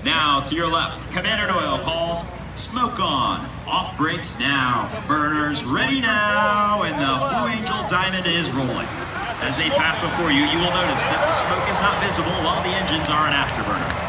Now to your left, Commander Doyle calls smoke on. Off brakes now. Burners ready now. And the Blue Angel Diamond is rolling. As they pass before you, you will notice that the smoke is not visible while the engines are an afterburner.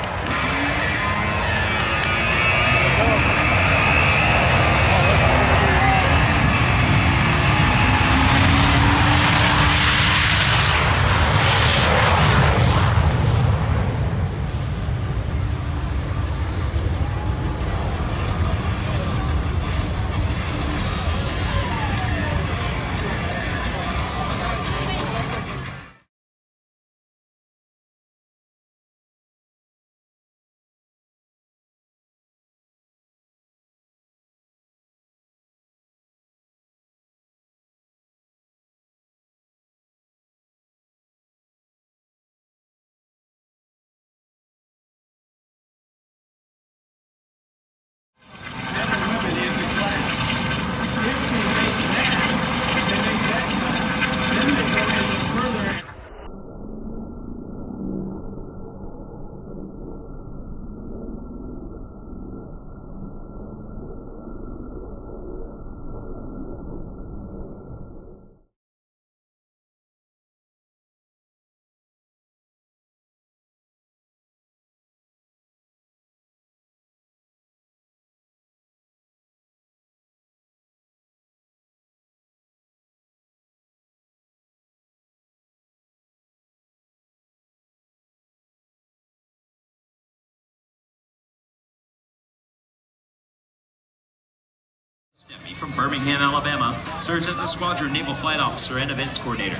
From Birmingham, Alabama, serves as a Squadron Naval Flight Officer and Events Coordinator.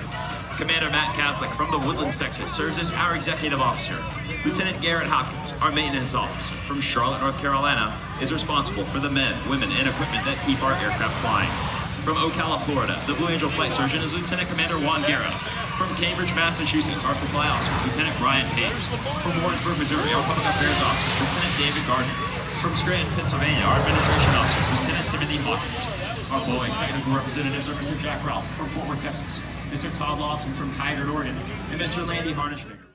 Commander Matt Kaslik from the Woodlands, Texas, serves as our Executive Officer. Lieutenant Garrett Hopkins, our Maintenance Officer from Charlotte, North Carolina, is responsible for the men, women, and equipment that keep our aircraft flying. From Ocala, Florida, the Blue Angel Flight Surgeon is Lieutenant Commander Juan Guerra. From Cambridge, Massachusetts, our Supply Officer is Lieutenant Brian Pace. From Warrensburg, Missouri, our Public Affairs Officer, Lieutenant David Gardner. From Scranton, Pennsylvania, our Administration Officer, Lieutenant Timothy Hawkins. Our Boeing technical representatives are Mr. Jack Ralph from Fort Worth, Texas, Mr. Todd Lawson from Tigard, Oregon, and Mr. Landy Harnishfinger.